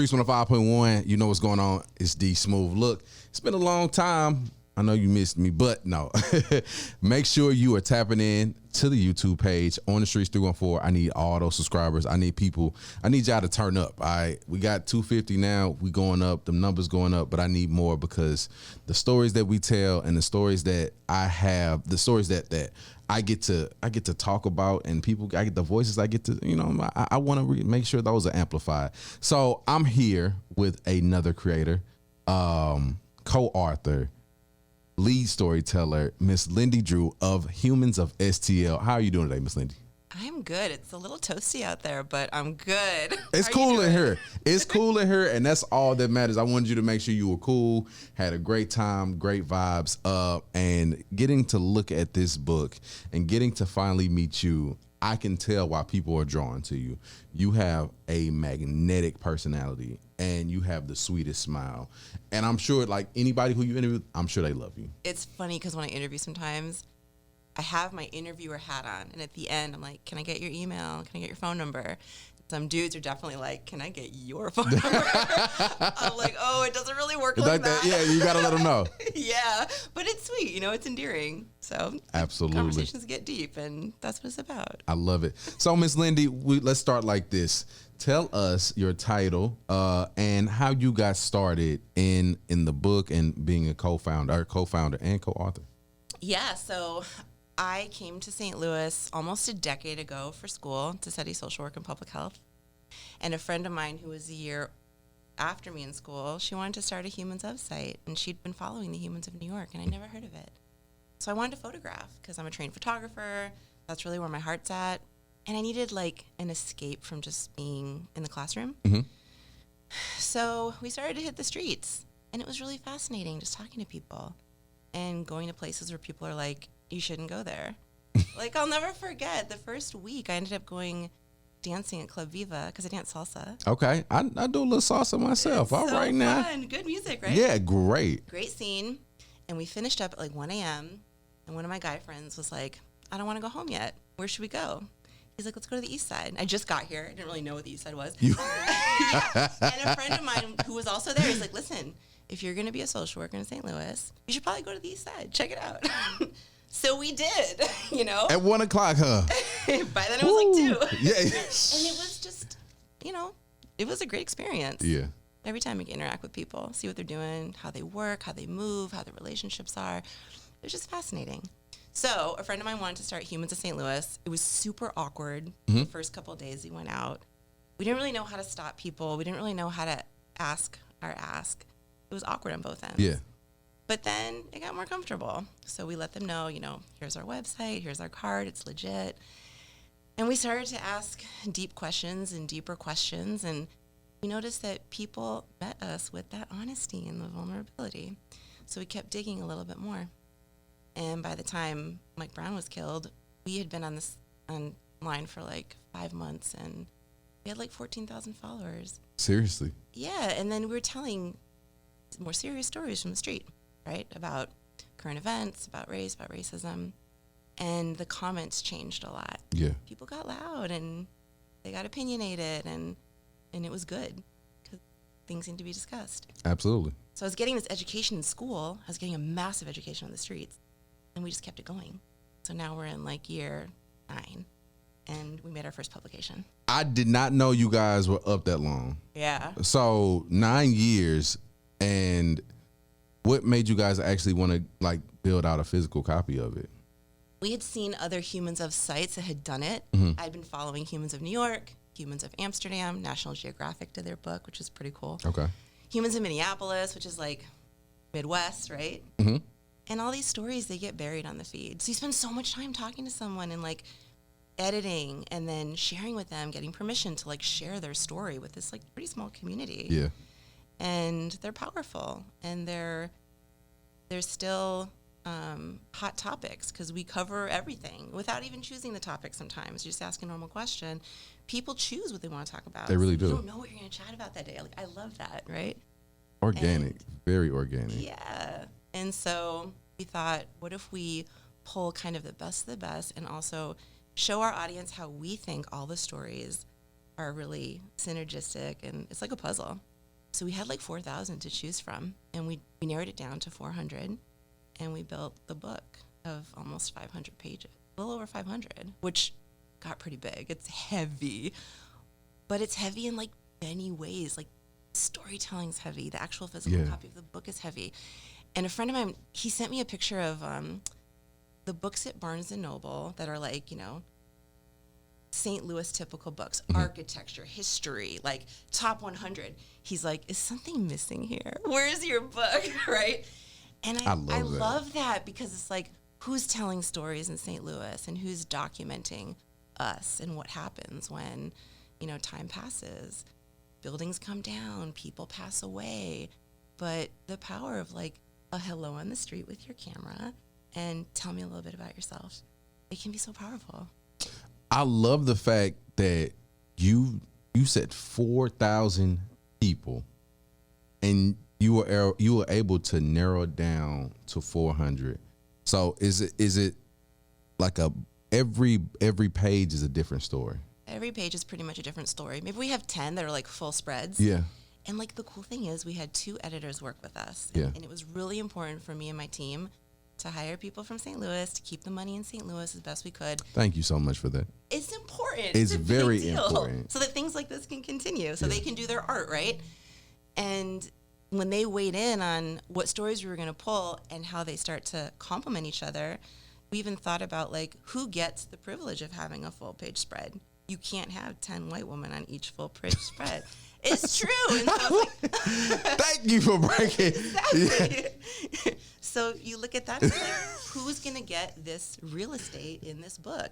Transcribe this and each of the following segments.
Streets 105.1. You know what's going on. It's Dsmoovee. Look, it's been a long time. I know you missed me, but no. Make sure you are tapping in to the YouTube page, On the Streets 314. I need all those subscribers. I need people. I need y'all to turn up. All right, we got 250 now. We going up. The numbers going up, but I need more because the stories that we tell and the stories that I have, the stories that I get to talk about, and people, I get the voices I get to, I want to make sure those are amplified. So I'm here with another creator, co-author, lead storyteller, Miss Lindy Drew of Humans of STL. How are you doing today, Miss Lindy? I'm good. It's a little toasty out there, but I'm good. It's cool in here. It's cool in here, and that's all that matters. I wanted you to make sure you were cool, had a great time, great vibes, and getting to look at this book and getting to finally meet you. I can tell why people are drawn to you. You have a magnetic personality, and you have the sweetest smile. And I'm sure, like anybody who you interview, I'm sure they love you. It's funny because when I interview sometimes, I have my interviewer hat on, and at the end, I'm like, can I get your email? Can I get your phone number? Some dudes are definitely like, can I get your phone number? I'm like, oh, it doesn't really work like that. Yeah, you got to let them know. Yeah, but it's sweet. It's endearing. So absolutely, conversations get deep, and that's what it's about. I love it. So, Miss Lindy, let's start like this. Tell us your title and how you got started in the book and being a co-founder and co-author. Yeah, so I came to St. Louis almost a decade ago for school to study social work and public health. And a friend of mine who was a year after me in school, she wanted to start a Humans of site, and she'd been following the Humans of New York, and I never heard of it. So I wanted to photograph because I'm a trained photographer. That's really where my heart's at. And I needed like an escape from just being in the classroom. Mm-hmm. So we started to hit the streets, and it was really fascinating just talking to people and going to places where people are like, you shouldn't go there. Like, I'll never forget the first week I ended up going dancing at Club Viva because I dance salsa. Okay. I do a little salsa myself. All right, now. Good music, right? Yeah, great. Great scene. And we finished up at like 1 a.m. And one of my guy friends was like, I don't want to go home yet. Where should we go? He's like, let's go to the east side. I just got here. I didn't really know what the east side was. Yeah. And a friend of mine who was also there, he's like, listen, if you're going to be a social worker in St. Louis, you should probably go to the east side. Check it out. So we did, At 1 o'clock, huh? By then it was like 2. Yeah. And it was just, it was a great experience. Yeah. Every time we can interact with people, see what they're doing, how they work, how they move, how their relationships are. It was just fascinating. So a friend of mine wanted to start Humans of St. Louis. It was super awkward the first couple of days we went out. We didn't really know how to stop people. We didn't really know how to ask our ask. It was awkward on both ends. Yeah. But then it got more comfortable. So we let them know, here's our website, here's our card, it's legit. And we started to ask deep questions and deeper questions. And we noticed that people met us with that honesty and the vulnerability. So we kept digging a little bit more. And by the time Mike Brown was killed, we had been online for like 5 months, and we had like 14,000 followers. Seriously? Yeah, and then we were telling more serious stories from the street, right? About current events, about race, about racism. And the comments changed a lot. Yeah. People got loud, and they got opinionated, and it was good because things need to be discussed. Absolutely. So I was getting this education in school. I was getting a massive education on the streets. And we just kept it going. So now we're in like year 9, and we made our first publication. I did not know you guys were up that long. Yeah. So 9 years, and what made you guys actually want to like build out a physical copy of it? We had seen other Humans of sites that had done it. I'd been following Humans of New York, Humans of Amsterdam, National Geographic did their book, which is pretty cool. Okay. Humans of Minneapolis, which is like Midwest, right? Mm-hmm. And all these stories, they get buried on the feed. So you spend so much time talking to someone and like editing and then sharing with them, getting permission to like share their story with this like pretty small community. Yeah. And they're powerful, and they're still hot topics because we cover everything without even choosing the topic sometimes. You just ask a normal question. People choose what they want to talk about. They really do. You don't know what you're going to chat about that day. Like, I love that, right? Organic. Very organic. Yeah. And so we thought, what if we pull kind of the best of the best and also show our audience how we think all the stories are really synergistic, and it's like a puzzle. So we had like 4,000 to choose from, and we narrowed it down to 400, and we built the book of almost 500 pages, a little over 500, which got pretty big. It's heavy, but it's heavy in like many ways. Like storytelling's heavy. The actual physical copy of the book is heavy. And a friend of mine, he sent me a picture of the books at Barnes & Noble that are like, you know, St. Louis typical books, architecture, history, like top 100. He's like, is something missing here? Where is your book, right? And I love that because it's like, who's telling stories in St. Louis and who's documenting us and what happens when, you know, time passes, buildings come down, people pass away. But the power of like a hello on the street with your camera and tell me a little bit about yourself, it can be so powerful. I love the fact that you said 4,000 people, and you were able to narrow it down to 400. So is it like every page is a different story? Every page is pretty much a different story. Maybe we have 10 that are like full spreads. Yeah. And like the cool thing is we had 2 editors work with us. Yeah. And it was really important for me and my team to hire people from St. Louis, to keep the money in St. Louis as best we could. Thank you so much for that. It's important. It's a very big deal, important. so that things like this can continue, so they can do their art, right? And when they weighed in on what stories we were going to pull and how they start to complement each other, we even thought about like who gets the privilege of having a full page spread. You can't have 10 white women on each full page spread. It's true. And so I was like, thank you for breaking. Exactly. Yeah. So you look at that, and it's like, who's going to get this real estate in this book?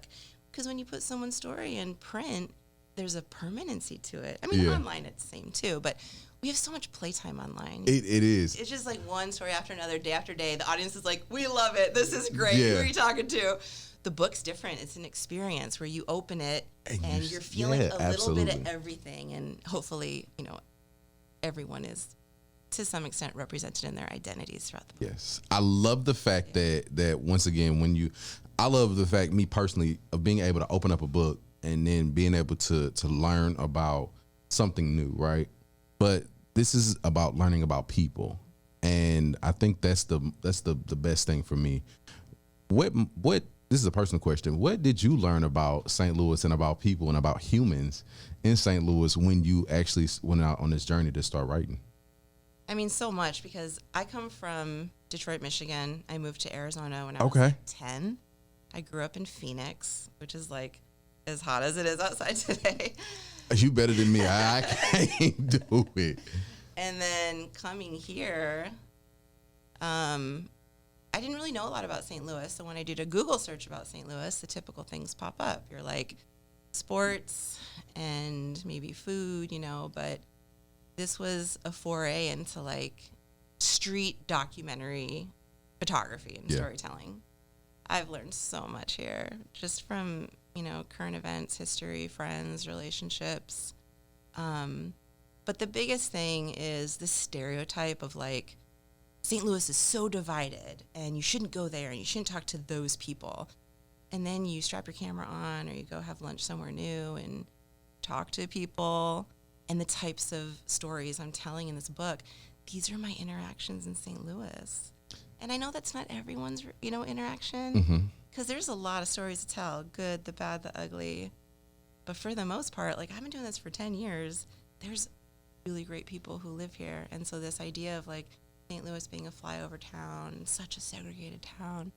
Because when you put someone's story in print, there's a permanency to it. I mean, online it's the same too, but we have so much playtime online. It is. It's just like one story after another, day after day. The audience is like, we love it. This is great. Yeah. Who are you talking to? The book's different. It's an experience where you open it and you're feeling a little bit of everything. And hopefully, you know, everyone is to some extent represented in their identities throughout the book. Yes. I love the fact that once again, I love the fact, me personally, of being able to open up a book and then being able to learn about something new, right? But this is about learning about people. And I think that's the best thing for me. What this is a personal question. What did you learn about St. Louis and about people and about humans in St. Louis when you actually went out on this journey to start writing? I mean, so much, because I come from Detroit, Michigan. I moved to Arizona when I was like 10. I grew up in Phoenix, which is like as hot as it is outside today. You better than me. I can't do it. And then coming here, I didn't really know a lot about St. Louis. So when I did a Google search about St. Louis, the typical things pop up. You're like sports and maybe food, you know, but this was a foray into like street documentary photography and storytelling. I've learned so much here just from, you know, current events, history, friends, relationships. But the biggest thing is the stereotype of like, St. Louis is so divided and you shouldn't go there and you shouldn't talk to those people. And then you strap your camera on or you go have lunch somewhere new and talk to people. And the types of stories I'm telling in this book, these are my interactions in St. Louis. And I know that's not everyone's, you know, interaction, because there's a lot of stories to tell, good, the bad, the ugly. But for the most part, like I've been doing this for 10 years. There's really great people who live here. And so this idea of like St. Louis being a flyover town, such a segregated town,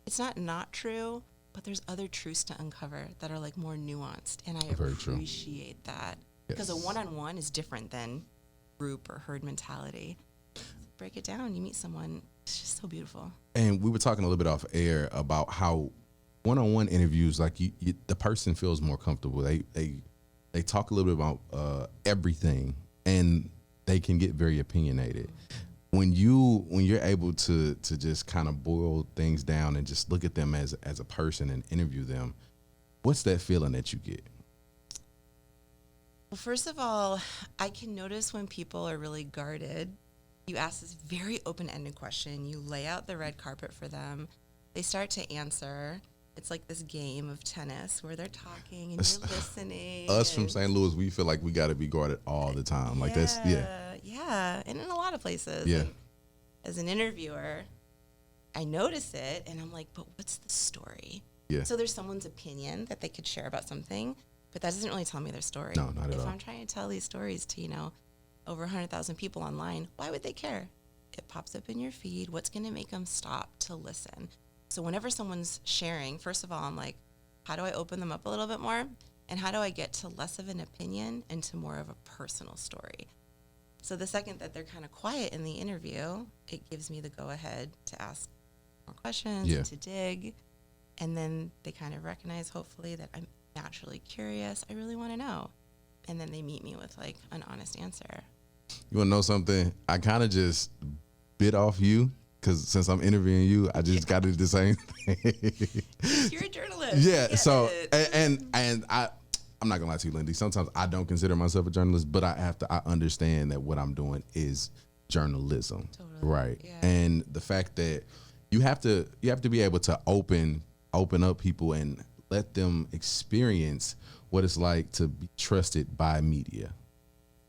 it's not true, but there's other truths to uncover that are like more nuanced. And I appreciate that. Because a one-on-one is different than group or herd mentality. Break it down, you meet someone, it's just so beautiful. And we were talking a little bit off air about how one-on-one interviews, like the person feels more comfortable. They talk a little bit about everything, and they can get very opinionated. When you're able to just kind of boil things down and just look at them as a person and interview them, what's that feeling that you get? Well, first of all, I can notice when people are really guarded. You ask this very open-ended question. You lay out the red carpet for them. They start to answer. it's like this game of tennis where they're talking and you're listening. Us from St. Louis, we feel like we got to be guarded all the time. Like that's yeah, and in a lot of places. Yeah. And as an interviewer, I notice it, and I'm like, but what's the story? Yeah. So there's someone's opinion that they could share about something, but that doesn't really tell me their story. No, not at all. If I'm trying to tell these stories to, over 100,000 people online, why would they care? It pops up in your feed. What's going to make them stop to listen? So whenever someone's sharing, first of all, I'm like, how do I open them up a little bit more? And how do I get to less of an opinion and to more of a personal story? So the second that they're kind of quiet in the interview, it gives me the go-ahead to ask more questions and to dig. And then they kind of recognize, hopefully, that I'm naturally curious. I really want to know. And then they meet me with, like, an honest answer. You want to know something? I kind of just bit off you because since I'm interviewing you, I just got to do the same thing. You're a journalist. Yeah. So, and I'm not gonna lie to you, Lindy. Sometimes I don't consider myself a journalist, but I understand that what I'm doing is journalism. Totally. Right. Yeah. And the fact that you have to be able to open up people and let them experience what it's like to be trusted by media.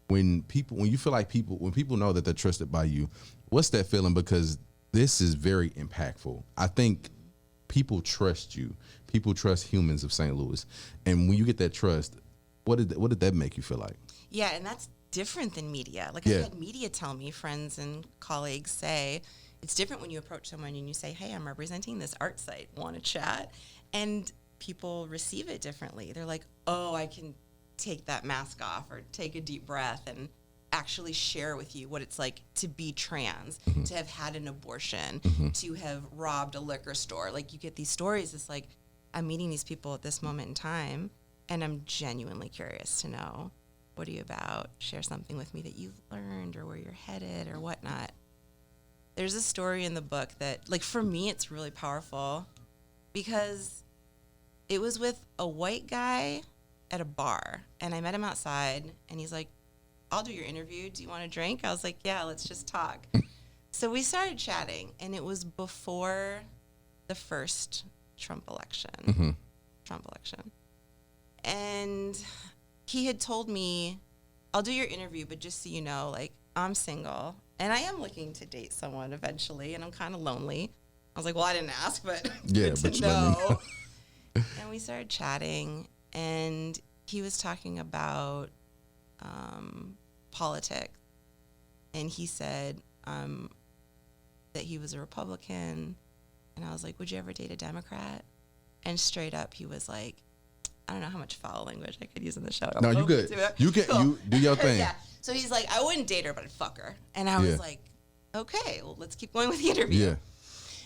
When people know that they're trusted by you, what's that feeling? Because this is very impactful. I think people trust you. People trust Humans of St. Louis. And when you get that trust, what did that make you feel like? Yeah, and that's different than media. Like, I've had media tell me, friends and colleagues say, it's different when you approach someone and you say, hey, I'm representing this art site. Want to chat? And people receive it differently. They're like, oh, I can take that mask off or take a deep breath and actually share with you what it's like to be trans, to have had an abortion, to have robbed a liquor store. Like, you get these stories. It's like, I'm meeting these people at this moment in time, and I'm genuinely curious to know, what are you about? Share something with me that you've learned or where you're headed or whatnot. There's a story in the book that, like, for me, it's really powerful because it was with a white guy at a bar, and I met him outside, and he's like, I'll do your interview. Do you want a drink? I was like, yeah, let's just talk. So we started chatting, and it was before the first Trump election. And he had told me, I'll do your interview, but just so you know, like, I'm single, and I am looking to date someone eventually, and I'm kind of lonely. I was like, well, I didn't ask, but good to know. And we started chatting, and he was talking about politics, and he said that he was a Republican, and I was like, would you ever date a Democrat? And straight up, he was like, I don't know how much foul language I could use in the show. No, you good. You can you do your thing. Yeah. So he's like, I wouldn't date her, but I'd fuck her. And I was like, okay, well, let's keep going with the interview. Yeah.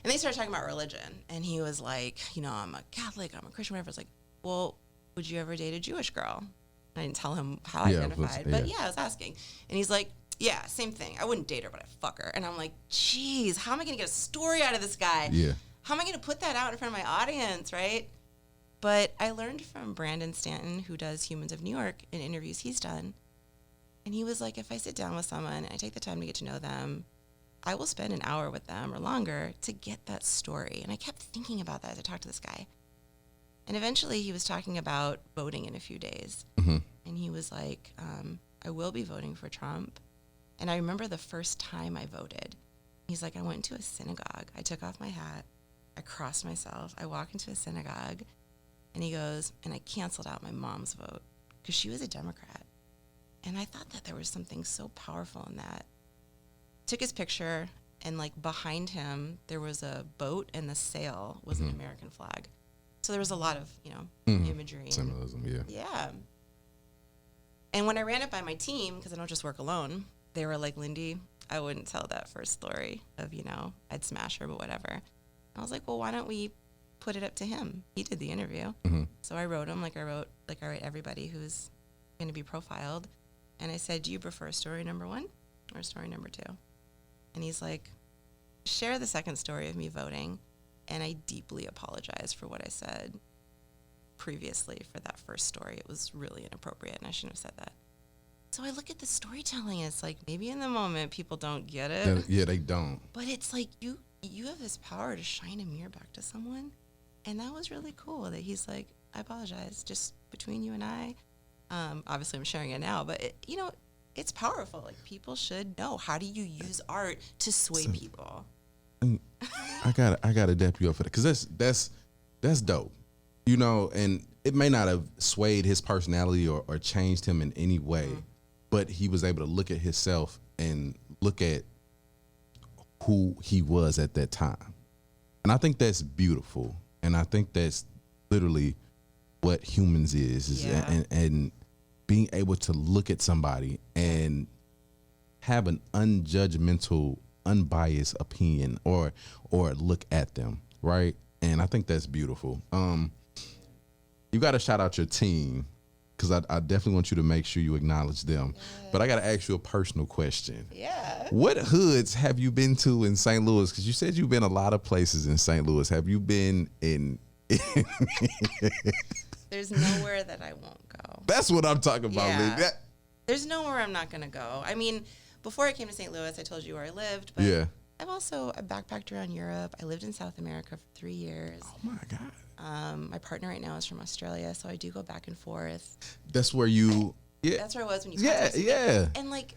And they started talking about religion, and he was like, I'm a Catholic, I'm a Christian, whatever. I was like, well, would you ever date a Jewish girl? I didn't tell him how I identified, but I was asking. And he's like, yeah, same thing. I wouldn't date her, but I'd fuck her. And I'm like, geez, how am I going to get a story out of this guy? Yeah. How am I going to put that out in front of my audience, right? But I learned from Brandon Stanton, who does Humans of New York, in interviews he's done. And he was like, if I sit down with someone and I take the time to get to know them, I will spend an hour with them or longer to get that story. And I kept thinking about that as I talked to this guy. And eventually he was talking about voting in a few days. And he was like, I will be voting for Trump. And I remember the first time I voted. He's like, I went into a synagogue. I took off my hat. I crossed myself. I walked into a synagogue. And he goes, and I canceled out my mom's vote because she was a Democrat. And I thought that there was something so powerful in that. Took his picture, and like behind him, there was a boat, and the sail was an American flag. So there was a lot of, imagery. Symbolism, Yeah. And when I ran it by my team, because I don't just work alone, they were like, Lindy, I wouldn't tell that first story of, I'd smash her, but whatever. I was like, well, why don't we put it up to him? He did the interview. So I wrote him like I write everybody who's going to be profiled. And I said, do you prefer story number 1 or story number 2? And he's like, share the second story of me voting. And I deeply apologize for what I said previously for that first story. It was really inappropriate, and I shouldn't have said that. So I look at the storytelling, and it's like, maybe in the moment people don't get it. Yeah, they don't. But it's like you have this power to shine a mirror back to someone And that was really cool that he's like, I apologize, just between you and I. Obviously, I'm sharing it now, but it's powerful. Like, people should know, how do you use art to sway people? I gotta dap you up for that, because that's dope, and it may not have swayed his personality or changed him in any way, but he was able to look at himself and look at who he was at that time. And I think that's beautiful. And I think that's literally what humans is and being able to look at somebody and have an unjudgmental, unbiased opinion or look at them, right? And I think that's beautiful. You got to shout out your team, because I definitely want you to make sure you acknowledge them. Yes. But I got to ask you a personal question. Yeah. What hoods have you been to in St. Louis? Because you said you've been a lot of places in St. Louis. Have you been in? There's nowhere that I won't go. That's what I'm talking about, yeah. Lee. There's nowhere I'm not going to go. I mean, before I came to St. Louis, I told you where I lived. But yeah. I backpacked around Europe. I lived in South America for 3 years. Oh, my God. My partner right now is from Australia, so I do go back and forth. That's where you... Yeah. That's where I was when you contacted me. Yeah. And, like,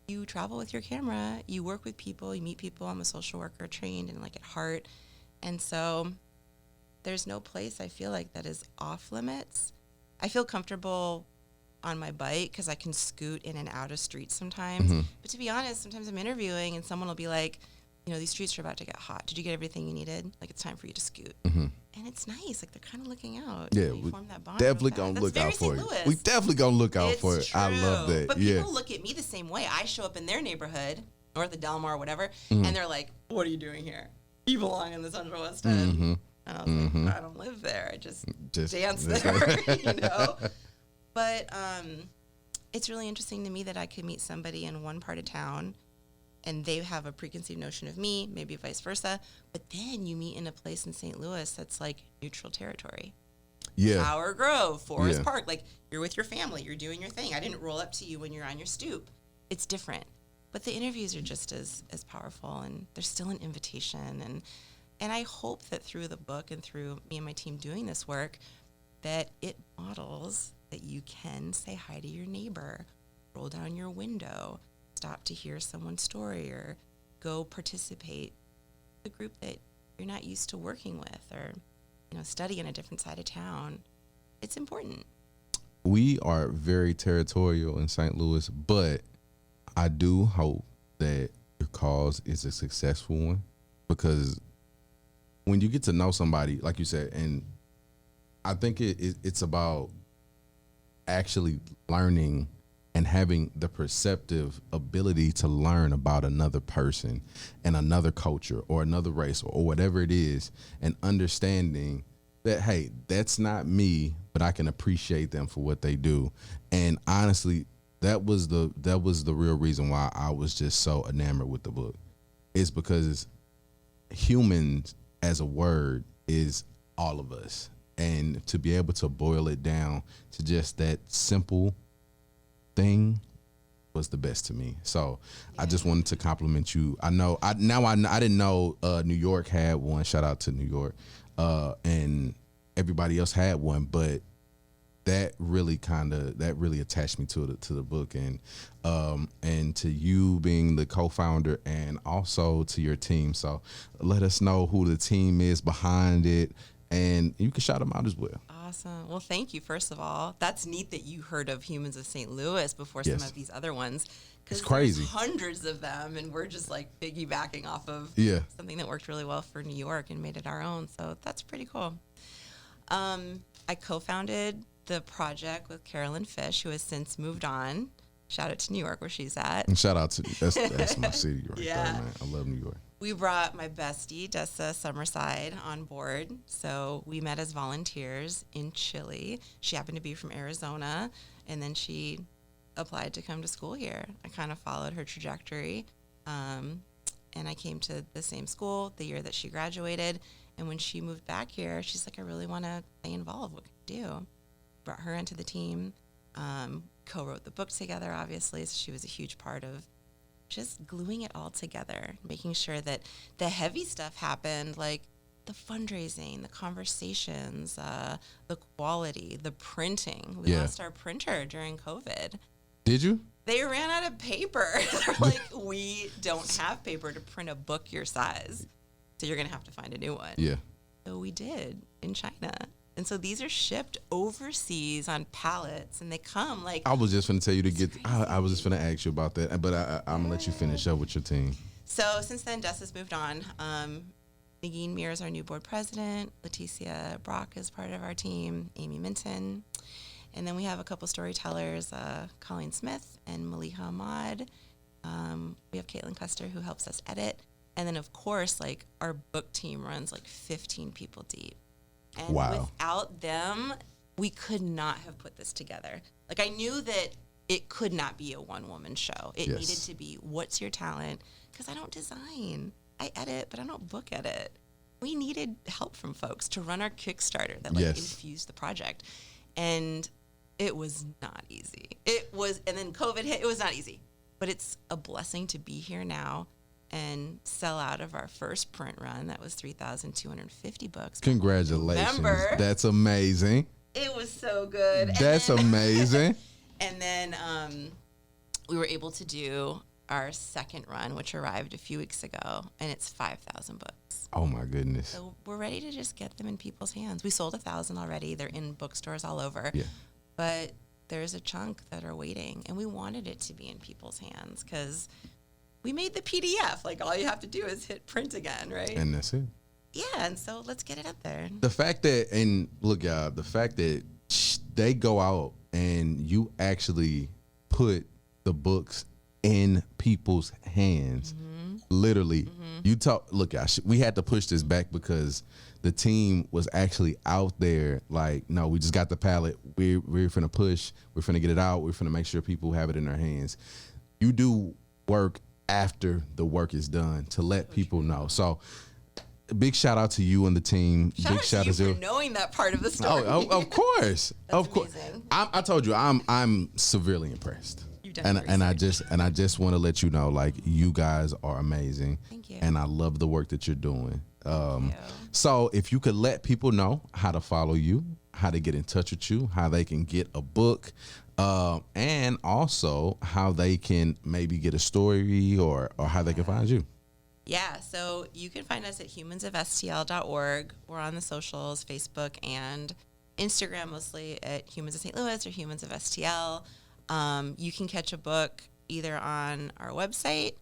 you travel with your camera. You work with people. You meet people. I'm a social worker trained and, like, at heart. And so there's no place I feel like that is off limits. I feel comfortable on my bike because I can scoot in and out of streets sometimes. Mm-hmm. But to be honest, sometimes I'm interviewing and someone will be like, these streets are about to get hot. Did you get everything you needed? Like, it's time for you to scoot. Mm-hmm. And it's nice. Like, they're kind of looking out. Yeah, we form that bond. Definitely going to look out for you. We definitely going to look out for it. I love that. But people look at me the same way. I show up in their neighborhood, north of Delmar or whatever, and they're like, what are you doing here? You belong in the Central West End. Mm-hmm. And I was like, I don't live there. I just dance there, But it's really interesting to me that I could meet somebody in one part of town and they have a preconceived notion of me, maybe vice versa. But then you meet in a place in St. Louis that's like neutral territory. Yeah. Tower Grove, Forest Park. Like, you're with your family. You're doing your thing. I didn't roll up to you when you're on your stoop. It's different. But the interviews are just as powerful, and there's still an invitation. And I hope that through the book and through me and my team doing this work, that it models that you can say hi to your neighbor, roll down your window, stop to hear someone's story, or go participate in a group that you're not used to working with, or study in a different side of town. It's important. We are very territorial in St. Louis, but I do hope that your cause is a successful one, because when you get to know somebody, like you said, and I think it's about actually learning and having the perceptive ability to learn about another person and another culture or another race or whatever it is, and understanding that, hey, that's not me, but I can appreciate them for what they do. And honestly, that was the real reason why I was just so enamored with the book. It's because humans as a word is all of us. And to be able to boil it down to just that simple thing was the best to me. So I just wanted to compliment you. I know I didn't know New York had one. Shout out to New York, and everybody else had one, but that really attached me to the book, and to you being the co-founder and also to your team. So let us know who the team is behind it, and you can shout them out as well. Awesome. Well, thank you, first of all. That's neat that you heard of Humans of St. Louis before some of these other ones. It's crazy. There's hundreds of them, and we're just like piggybacking off of something that worked really well for New York and made it our own. So that's pretty cool. I co-founded the project with Carolyn Fish, who has since moved on. Shout out to New York, where she's at. And shout out to that's my city right there, man. I love New York. We brought my bestie, Dessa Summerside, on board. So we met as volunteers in Chile. She happened to be from Arizona, and then she applied to come to school here. I kind of followed her trajectory, and I came to the same school the year that she graduated. And when she moved back here, she's like, I really want to stay involved. What can I do? Brought her into the team, co-wrote the book together, obviously. So she was a huge part of just gluing it all together, making sure that the heavy stuff happened, like the fundraising, the conversations, the quality, the printing. We lost our printer during COVID. Did you? They ran out of paper. They're like, we don't have paper to print a book your size, so you're going to have to find a new one. Yeah. So we did in China. And so these are shipped overseas on pallets, and they come like... I was just going to tell you to get... I was just going to ask you about that, but I'm going to let you finish up with your team. So since then, Des has moved on. Nagin Mir is our new board president. Leticia Brock is part of our team. Amy Minton. And then we have a couple storytellers, Colleen Smith and Maliha Ahmad. We have Caitlin Custer, who helps us edit. And then, of course, like, our book team runs like 15 people deep. And without them, we could not have put this together. Like, I knew that it could not be a one-woman show. It needed to be, what's your talent? Because I don't design. I edit, but I don't book edit. We needed help from folks to run our Kickstarter that, like, infused the project. And it was not easy. It was, and then COVID hit. It was not easy. But it's a blessing to be here now and sell out of our first print run. That was 3,250 books. Congratulations. Remember, that's amazing. It was so good. That's amazing. And then we were able to do our second run, which arrived a few weeks ago, and it's 5,000 books. Oh, my goodness. So we're ready to just get them in people's hands. We sold 1,000 already. They're in bookstores all over. Yeah. But there's a chunk that are waiting, and we wanted it to be in people's hands because we made the PDF. Like, all you have to do is hit print again, right? And that's it. Yeah, and so let's get it up there. The fact that, and look, y'all, the fact that they go out and you actually put the books in people's hands, literally, you talk, look, y'all, we had to push this back because the team was actually out there like, no, we just got the pallet. We're finna push. We're finna get it out. We're finna make sure people have it in their hands. You do work after the work is done to let people know. So big shout out to you and the team. Big shout out to you for knowing that part of the story. Oh, of course. Of course. I told you I'm severely impressed. And I just want to let you know, like, you guys are amazing. Thank you. And I love the work that you're doing. So if you could let people know how to follow you, how to get in touch with you, how they can get a book, and also how they can maybe get a story or how they can find you. Yeah, so you can find us at humansofstl.org. We're on the socials, Facebook and Instagram, mostly at Humans of St. Louis or Humans of STL. You can catch a book either on our website,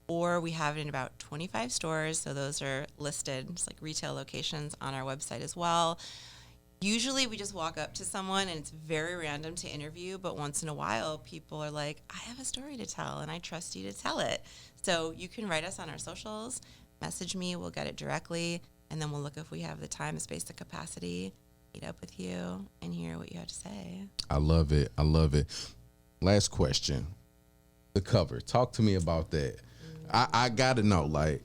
or we have it in about 25 stores. So those are listed, just like retail locations, on our website as well. Usually we just walk up to someone and it's very random to interview, but once in a while people are like, I have a story to tell and I trust you to tell it. So you can write us on our socials, message me, we'll get it directly, and then we'll look if we have the time, the space, the capacity, meet up with you and hear what you have to say. I love it. I love it. Last question. The cover. Talk to me about that. I got to know, like.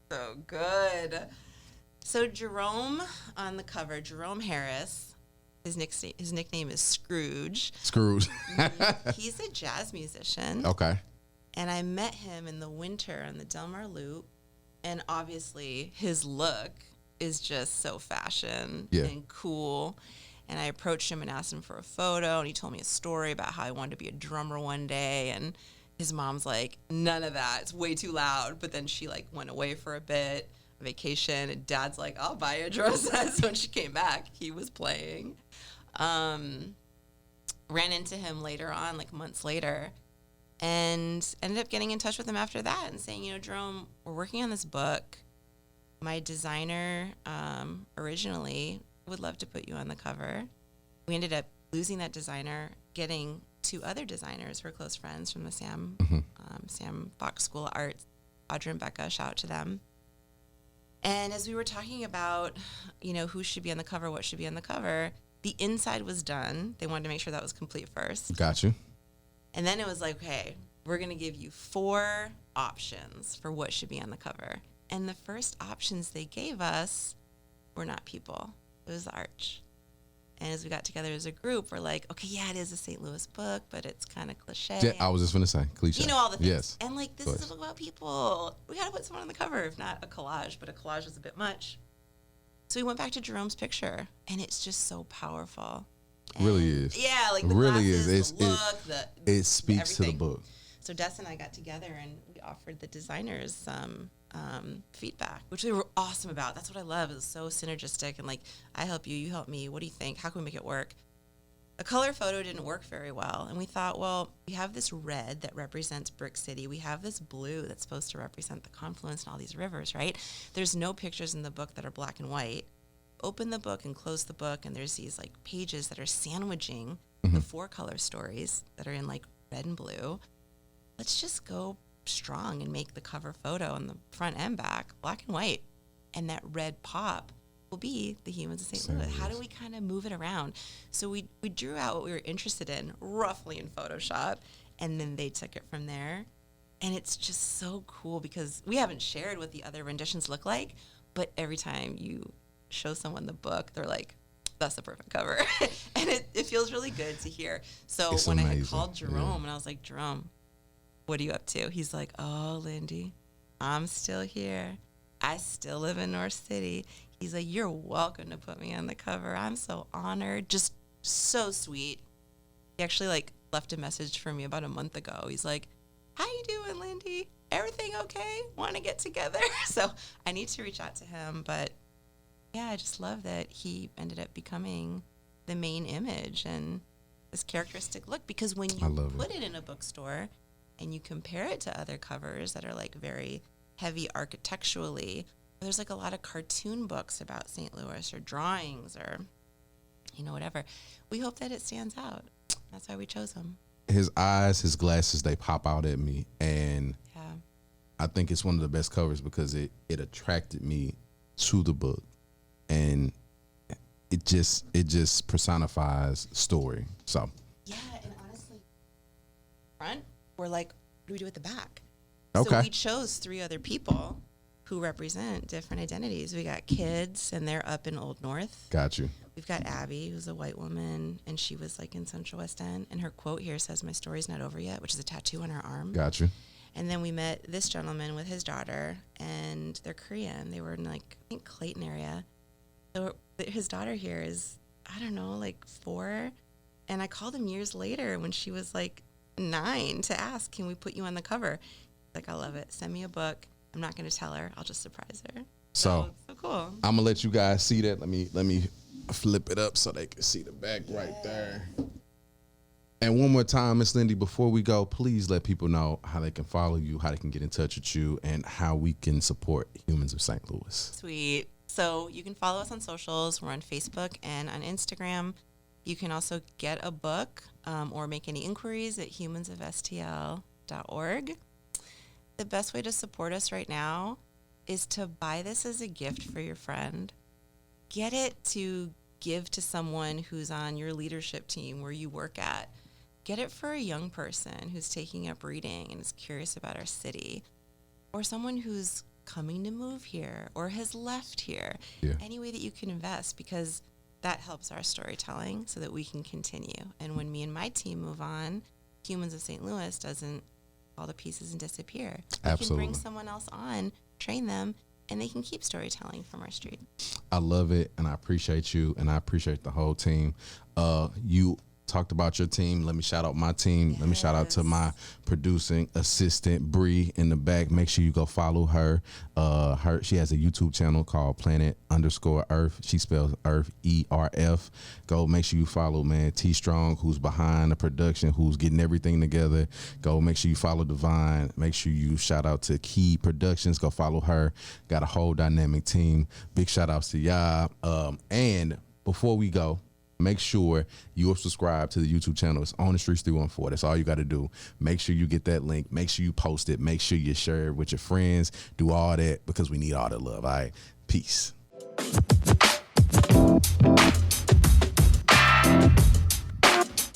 So good. So Jerome on the cover, Jerome Harris, his nickname is Scrooge. Scrooge. He's a jazz musician. Okay. And I met him in the winter on the Del Mar Loop. And obviously his look is just so fashion and cool. And I approached him and asked him for a photo. And he told me a story about how he wanted to be a drummer one day. And his mom's like, none of that. It's way too loud. But then she like went away for a bit, vacation. And Dad's like, I'll buy you a drum set. So when she came back, he was playing. Ran into him later on, like months later. And ended up getting in touch with him after that and saying, you know, Jerome, we're working on this book. My designer originally would love to put you on the cover. We ended up losing that designer, getting two other designers who are close friends from the Sam Fox School of Arts, Audra and Becca, shout out to them. And as we were talking about, you know, who should be on the cover, what should be on the cover, the inside was done. They wanted to make sure that was complete first. Got you. And then it was like, okay, we're going to give you 4 options for what should be on the cover. And the first options they gave us were not people. It was the arch. And as we got together as a group, we're like, okay, yeah, it is a St. Louis book, but it's kind of cliche. Yeah, I was just going to say, cliche. You know, all the things. Yes. And like, this is a book about people. We got to put someone on the cover, if not a collage, but a collage is a bit much. So we went back to Jerome's picture, and it's just so powerful. And really is. Yeah, like the really glasses, is. the look, it speaks to the book. So Des and I got together, and we offered the designers some feedback, which they were awesome about. That's what I love. It was so synergistic, and like, I help you, you help me. What do you think? How can we make it work? A color photo didn't work very well, and we thought, well, we have this red that represents Brick City. We have this blue that's supposed to represent the confluence and all these rivers, right? There's no pictures in the book that are black and white. Open the book and close the book, and there's these like pages that are sandwiching the 4 color stories that are in like red and blue. Let's just go strong and make the cover photo on the front and back black and white, and that red pop will be the Humans of St. Louis. How do we kind of move it around? So we drew out what we were interested in roughly in Photoshop, and then they took it from there. And it's just so cool because we haven't shared what the other renditions look like, but every time you show someone the book, they're like, that's the perfect cover. And it feels really good to hear. So it's when amazing. I had called Jerome and I was like, Jerome, what are you up to? He's like, oh, Lindy, I'm still here. I still live in North City. He's like, you're welcome to put me on the cover. I'm so honored. Just so sweet. He actually like left a message for me about a month ago. He's like, how you doing, Lindy? Everything okay? Want to get together? So I need to reach out to him. But yeah, I just love that he ended up becoming the main image and this characteristic look, because when you put it in a bookstore and you compare it to other covers that are like very heavy architecturally, there's like a lot of cartoon books about St. Louis or drawings or, you know, whatever. We hope that it stands out. That's why we chose him. His eyes, his glasses, they pop out at me. And yeah. I think it's one of the best covers because it attracted me to the book. And it just personifies story. So yeah, and honestly, front, we're like, what do we do at the back? Okay. So we chose 3 other people who represent different identities. We got kids, and they're up in Old North. Got you. We've got Abby, who's a white woman, and she was like in Central West End. And her quote here says, "My story's not over yet," which is a tattoo on her arm. Got you. And then we met this gentleman with his daughter, and they're Korean. They were in like, I think, Clayton area. So his daughter here is, I don't know, like 4. And I called him years later when she was like 9 to ask, can we put you on the cover? Like, I love it. Send me a book. I'm not going to tell her. I'll just surprise her. So cool. I'm going to let you guys see that. Let me flip it up so they can see the back right there. And one more time, Miss Lindy, before we go, please let people know how they can follow you, how they can get in touch with you, and how we can support Humans of St. Louis. Sweet. So you can follow us on socials. We're on Facebook and on Instagram. You can also get a book or make any inquiries at humansofstl.org. The best way to support us right now is to buy this as a gift for your friend. Get it to give to someone who's on your leadership team where you work at. Get it for a young person who's taking up reading and is curious about our city, or someone who's coming to move here or has left here. Yeah. Any way that you can invest, because that helps our storytelling so that we can continue. And when me and my team move on, Humans of St. Louis doesn't all the pieces and disappear. We can bring someone else on, train them, and they can keep storytelling from our street. I love it, and I appreciate you, and I appreciate the whole team. You talked about your team. Let me shout out my team. Yes. Let me shout out to my producing assistant, Bree, in the back. Make sure you go follow her. She has a YouTube channel called Planet_Earth. She spells Earth, ERF. Go make sure you follow, man, T Strong, who's behind the production, who's getting everything together. Go make sure you follow Divine. Make sure you shout out to Key Productions. Go follow her. Got a whole dynamic team. Big shout outs to y'all. And before we go, make sure you are subscribed to the YouTube channel. It's On the Streets 314. That's all you got to do. Make sure you get that link. Make sure you post it. Make sure you share it with your friends. Do all that because we need all that love. All right. Peace.